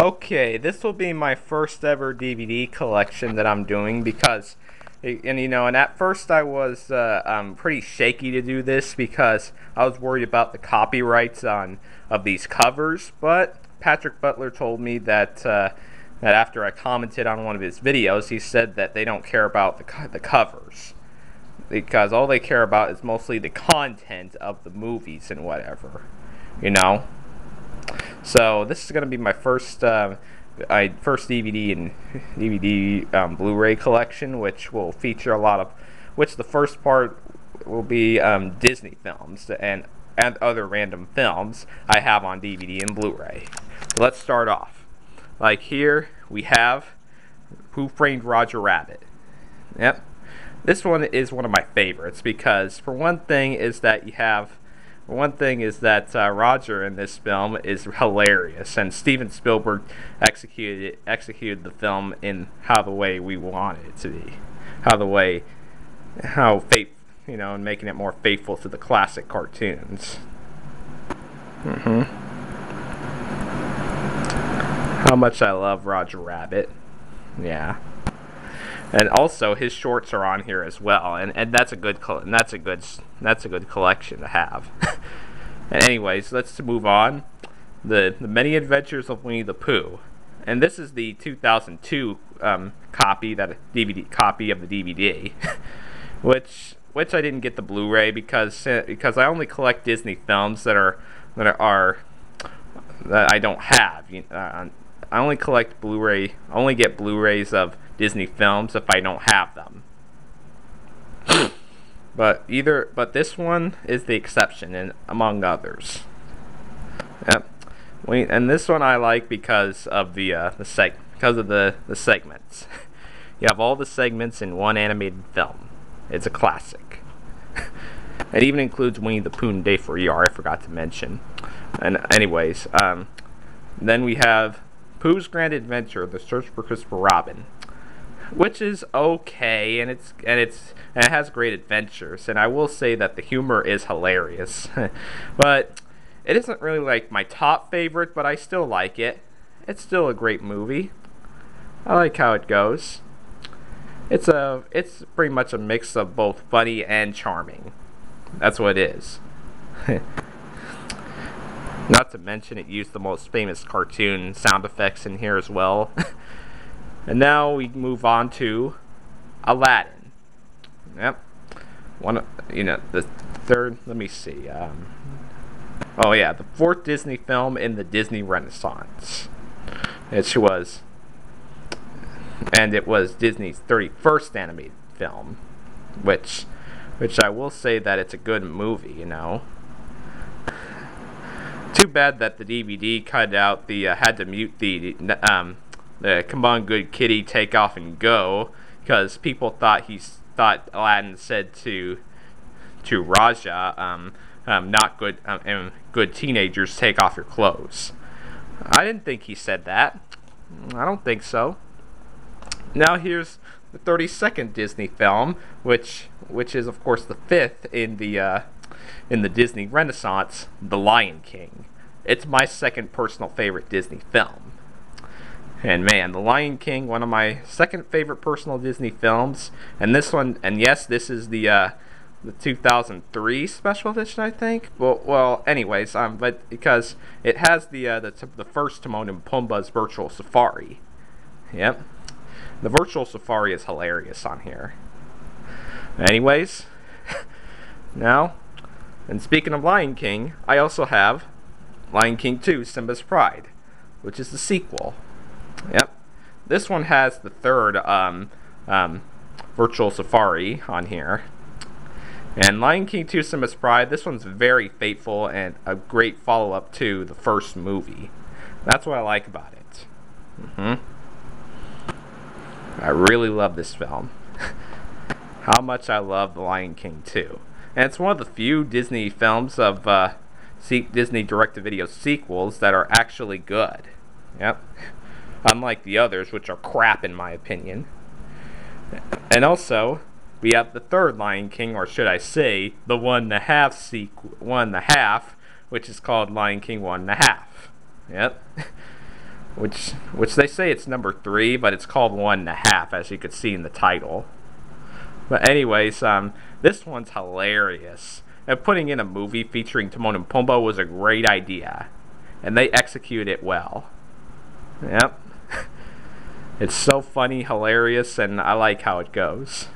Okay, this will be my first ever DVD collection that I'm doing because, and at first I was pretty shaky to do this because I was worried about the copyrights of these covers. But Patrick Butler told me that after I commented on one of his videos, he said that they don't care about the covers because all they care about is mostly the content of the movies and whatever, you know. So this is going to be my first DVD and DVD Blu Ray collection, which will feature which the first part will be Disney films and other random films I have on DVD and Blu Ray. So let's start off. Like here we have Who Framed Roger Rabbit. Yep, this one is one of my favorites because for one thing is that Roger in this film is hilarious, and Steven Spielberg executed the film in the way we wanted it to be, and making it more faithful to the classic cartoons. How much I love Roger Rabbit, yeah. And also his shorts are on here as well, and that's a good collection to have. Anyways, let's move on. The Many Adventures of Winnie the Pooh, and this is the 2002 copy of the DVD, which I didn't get the Blu-ray because I only collect Disney films that I don't have. I only collect Blu-ray. I only get Blu-rays of Disney films if I don't have them. But this one is the exception, and among others. Yep. And this one I like because of the segments. You have all the segments in one animated film. It's a classic. It even includes Winnie the Pooh and Day for ER. I forgot to mention. And anyways, then we have Pooh's Grand Adventure: The Search for Christopher Robin, which is okay, and it has great adventures, and I will say that the humor is hilarious. But it isn't really like my top favorite, but I still like it. It's still a great movie. I like how it goes. It's pretty much a mix of both funny and charming. That's what it is. Not to mention it used the most famous cartoon sound effects in here as well. And now we move on to Aladdin. Yep. The third, let me see. The fourth Disney film in the Disney Renaissance. It was Disney's 31st animated film, which I will say that it's a good movie, you know. Too bad that the DVD cut out had to mute the "Come on, good kitty, take off and go," because people thought Aladdin said to Raja, "Not good, good teenagers, take off your clothes." I didn't think he said that. I don't think so. Now here's the 32nd Disney film, which is of course the fifth in the Disney Renaissance, The Lion King. It's my second personal favorite Disney film. And man, The Lion King, one of my second favorite personal Disney films. And this one, and yes, this is the 2003 special edition, I think. Well, anyways, but because it has the first Timon and Pumbaa's virtual safari. Yep, the virtual safari is hilarious on here. Anyways, now, and speaking of Lion King, I also have Lion King 2: Simba's Pride, which is the sequel. Yep, this one has the third virtual safari on here. And Lion King 2: Simba's Pride, this one's very faithful and a great follow-up to the first movie. That's what I like about it. I really love this film. How much I love The Lion King 2. And it's one of the few Disney films of Disney direct-to-video sequels that are actually good. Yep. Unlike the others, which are crap in my opinion. And also, we have the third Lion King, or should I say, the 1.5 sequel, 1.5, which is called Lion King 1.5. Yep. which they say it's number 3, but it's called 1.5, as you could see in the title. But anyways, this one's hilarious. And putting in a movie featuring Timon and Pumbaa was a great idea, and they execute it well. Yep. It's so funny, hilarious, and I like how it goes.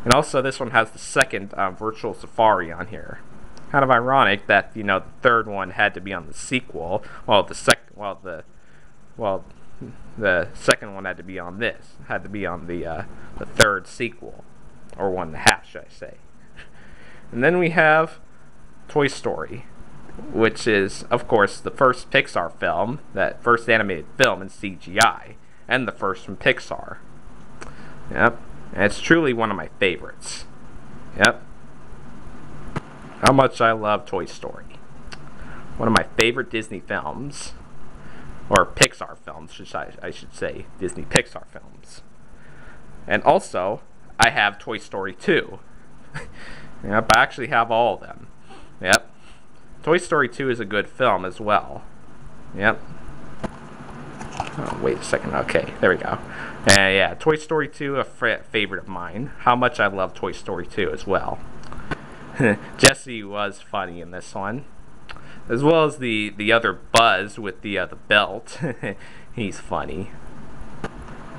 And also, this one has the second virtual safari on here. Kind of ironic that the third one had to be on the sequel, while the second one had to be on this. Had to be on the third sequel, or 1.5, should I say? And then we have Toy Story, which is, of course, the first Pixar film, that first animated film in CGI, and the first from Pixar. Yep, and it's truly one of my favorites. Yep. How much I love Toy Story. One of my favorite Disney films, or Pixar films, I should say, Disney Pixar films. And also, I have Toy Story 2. Yep, I actually have all of them. Yep. Toy Story 2 is a good film as well. Yep. Oh, wait a second. Okay, there we go. Yeah, Toy Story 2, a favorite of mine. How much I love Toy Story 2 as well. Jesse was funny in this one. As well as the other Buzz with the belt. He's funny.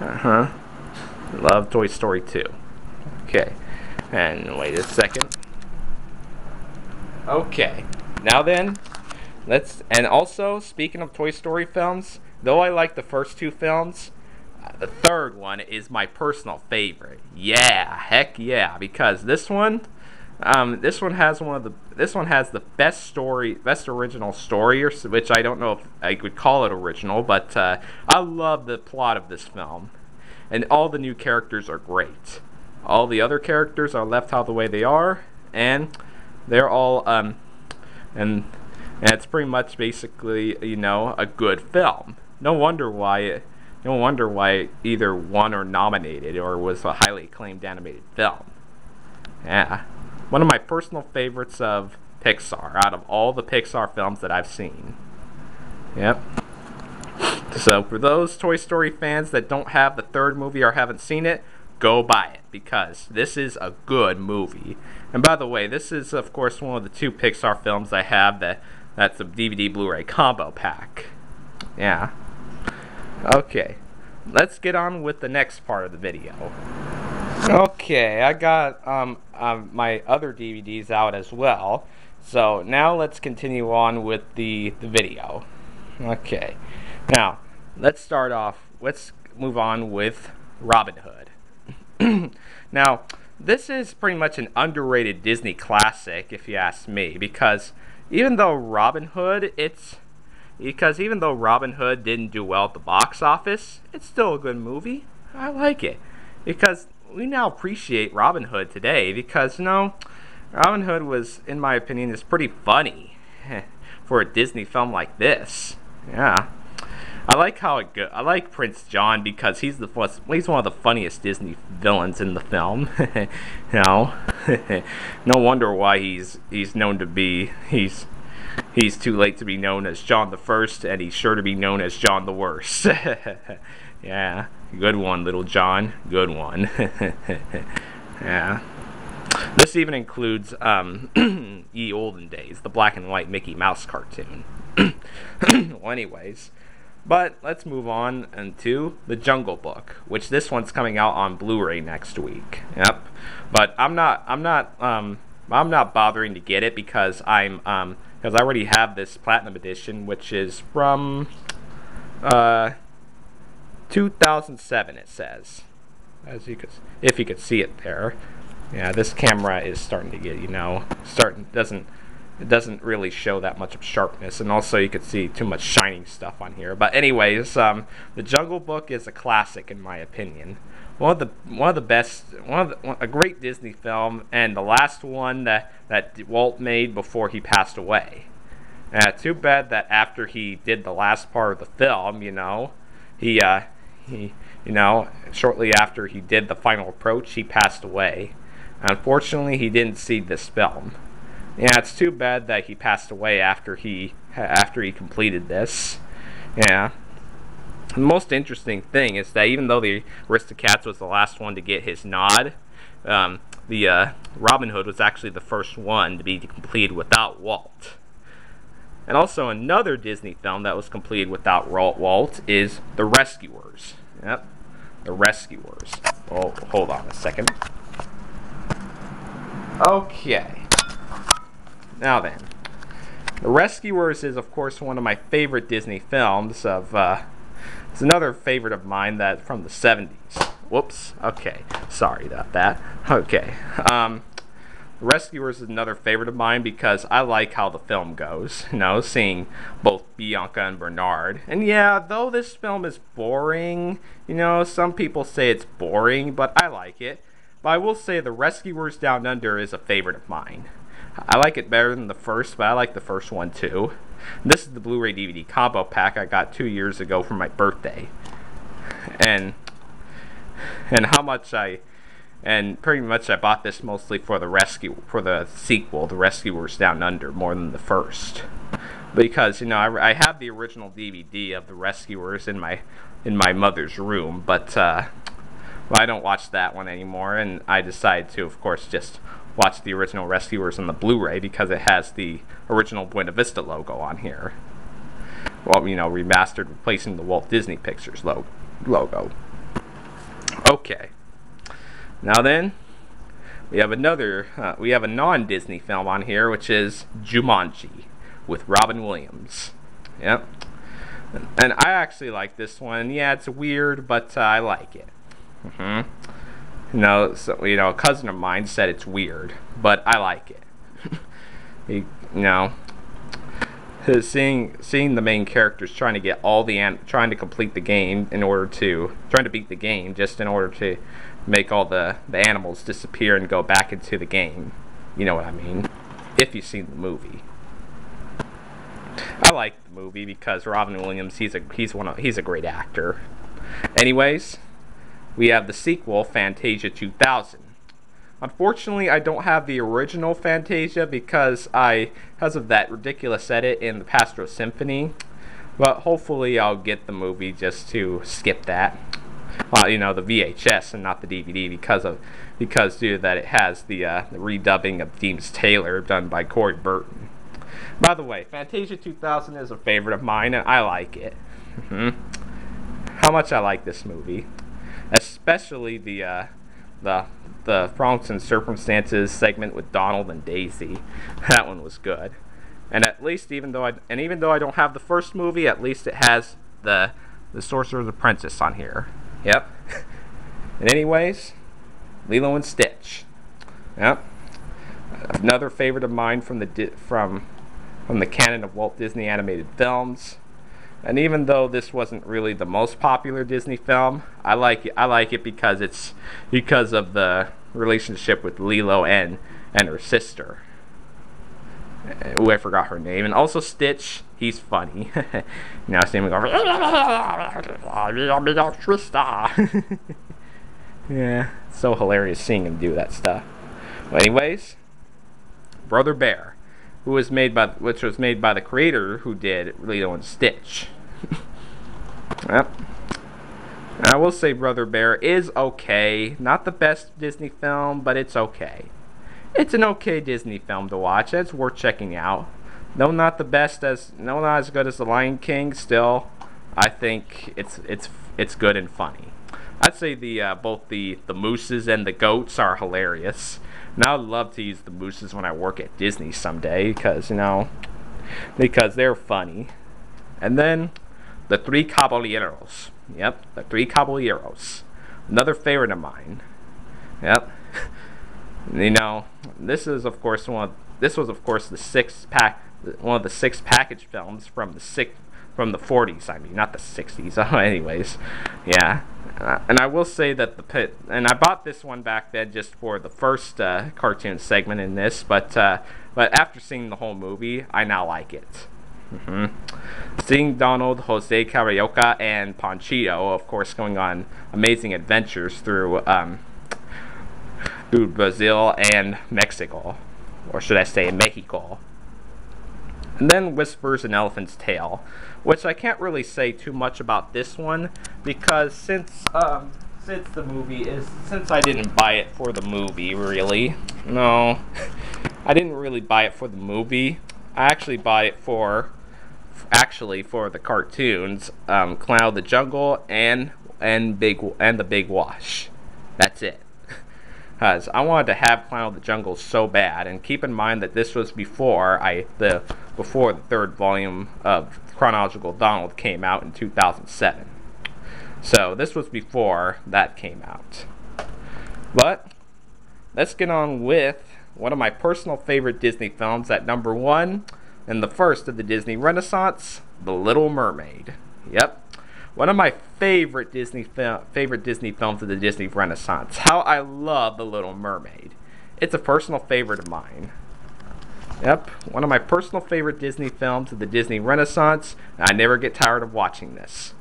Love Toy Story 2. Okay. And wait a second. Okay. Now then, and also, speaking of Toy Story films, though I like the first 2 films, the third one is my personal favorite. Yeah, heck yeah, because this one has the best original story, which I don't know if I would call it original, but I love the plot of this film, and all the new characters are great. All the other characters are left how the way they are, and they're all and it's pretty much basically a good film. No wonder why either won or nominated or was a highly acclaimed animated film. Yeah. One of my personal favorites of Pixar, out of all the Pixar films that I've seen. Yep. So for those Toy Story fans that don't have the third movie or haven't seen it, go buy it, because this is a good movie. And by the way, this is of course one of the 2 Pixar films I have that's a DVD Blu Ray combo pack. Yeah. Okay. Let's get on with the next part of the video. Okay, I got my other DVDs out as well. So now let's continue on with the video. Okay. Now, let's move on with Robin Hood. Now, this is pretty much an underrated Disney classic, if you ask me, because even though Robin Hood didn't do well at the box office, it's still a good movie. I like it, because we now appreciate Robin Hood today, because Robin Hood was, in my opinion, is pretty funny for a Disney film like this. Yeah. I like how it goes. I like Prince John because he's one of the funniest Disney villains in the film. No wonder why he's known to be he's too late to be known as John the First, and he's sure to be known as John the Worst. Yeah, good one, Little John. Good one. Yeah. This even includes Ye Olden Days, the black and white Mickey Mouse cartoon. Well, anyways. But let's move on into The Jungle Book, which this one's coming out on Blu-ray next week. Yep. But I'm not bothering to get it because because I already have this Platinum Edition, which is from 2007. It says, if you could see it there. Yeah, this camera is starting to get it doesn't really show that much of sharpness, and also you could see too much shining stuff on here. But anyways, The Jungle Book is a classic in my opinion. A great Disney film, and the last one that Walt made before he passed away. Too bad that after he did the last part of the film, shortly after he did the final approach, he passed away. Unfortunately, he didn't see this film. Yeah, it's too bad that he passed away after he completed this. Yeah. The most interesting thing is that even though the Aristocats was the last one to get his nod, the Robin Hood was actually the first one to be completed without Walt. And also another Disney film that was completed without Walt is The Rescuers. Yep, The Rescuers. Oh, hold on a second. Okay. Now then, The Rescuers is, of course, one of my favorite Disney films. It's another favorite of mine that from the 70s. Whoops. Okay. Sorry about that. Okay. Rescuers is another favorite of mine because I like how the film goes. You know, seeing both Bianca and Bernard. And yeah, though this film is boring, you know, some people say it's boring, but I like it. But I will say The Rescuers Down Under is a favorite of mine. I like it better than the first, but I like the first one too. This is the Blu Ray DVD combo pack I got 2 years ago for my birthday. And pretty much I bought this mostly for the sequel, The Rescuers Down Under, more than the first. Because, you know, I have the original DVD of The Rescuers in my mother's room, but I don't watch that one anymore, and I decided to, of course, just watch the original Rescuers on the Blu-ray because it has the original Buena Vista logo on here. Well, you know, remastered, replacing the Walt Disney Pictures logo. Okay. Now then, we have a non-Disney film on here, which is Jumanji with Robin Williams. Yep. And I actually like this one. Yeah, it's weird, but I like it. You know, so, you know, a cousin of mine said it's weird, but I like it. You know, seeing the main characters trying to complete the game trying to beat the game just in order to make all the animals disappear and go back into the game. You know what I mean? If you've seen the movie. I like the movie because Robin Williams, he's a great actor. Anyways, we have the sequel, Fantasia 2000. Unfortunately, I don't have the original Fantasia because of that ridiculous edit in the Pastoral Symphony. But hopefully I'll get the movie just to skip that. Well, you know, the VHS and not the DVD because due to that it has the redubbing of Deems Taylor done by Corey Burton. By the way, Fantasia 2000 is a favorite of mine and I like it. How much I like this movie. Especially the Prompts and Circumstances segment with Donald and Daisy. That one was good. And at least even though I don't have the first movie, at least it has the Sorcerer's Apprentice on here. Yep. And anyways, Lilo and Stitch. Yep. Another favorite of mine from the canon of Walt Disney animated films. And even though this wasn't really the most popular Disney film, I like it because of the relationship with Lilo and her sister. I forgot her name. And also Stitch, he's funny. Now seeing him go, yeah, so hilarious seeing him do that stuff. Well, anyways, Brother Bear, which was made by the creator who did Lilo and Stitch. Yep. And I will say Brother Bear is okay. Not the best Disney film, but it's okay. It's an okay Disney film to watch. It's worth checking out. Though not as good as The Lion King, still I think it's good and funny. I'd say both the mooses and the goats are hilarious. And I would love to use the mooses when I work at Disney someday because they're funny. And then the Three Caballeros. Yep, the Three Caballeros. Another favorite of mine. Yep. You know, this was of course one of the six package films from the 40s. I mean, not the 60s. Anyways, yeah. And I will say that I bought this one back then just for the first cartoon segment in this, but after seeing the whole movie, I now like it. Seeing Donald, Jose Carioca, and Panchito, of course, going on amazing adventures through Brazil and Mexico, or should I say Mexico. And then Whispers an Elephant's Tail, which I can't really say too much about this one because since I didn't buy it for the movie, really. No, I didn't really buy it for the movie. I actually bought it for the cartoons, Clown of the Jungle and the Big Wash. That's it. Because I wanted to have Clown of the Jungle so bad, and keep in mind that this was before the third volume of Chronological Donald came out in 2007. So this was before that came out. But let's get on with one of my personal favorite Disney films at number 1, and the first of the Disney Renaissance, The Little Mermaid. Yep. One of my favorite Disney films of the Disney Renaissance. How I love The Little Mermaid. It's a personal favorite of mine. Yep, one of my personal favorite Disney films of the Disney Renaissance, and I never get tired of watching this.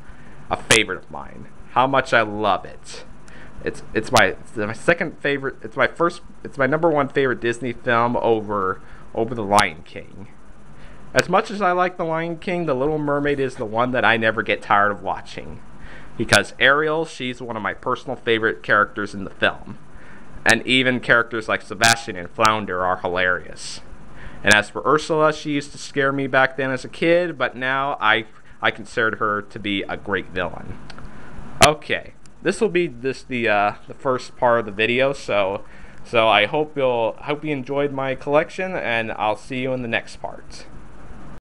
A favorite of mine. How much I love it. It's my second favorite. It's my number 1 favorite Disney film over The Lion King. As much as I like The Lion King, The Little Mermaid is the one that I never get tired of watching. Because Ariel, she's one of my personal favorite characters in the film. And even characters like Sebastian and Flounder are hilarious. And as for Ursula, she used to scare me back then as a kid, but now I considered her to be a great villain. Okay, this will be the first part of the video, so I hope you enjoyed my collection, and I'll see you in the next part.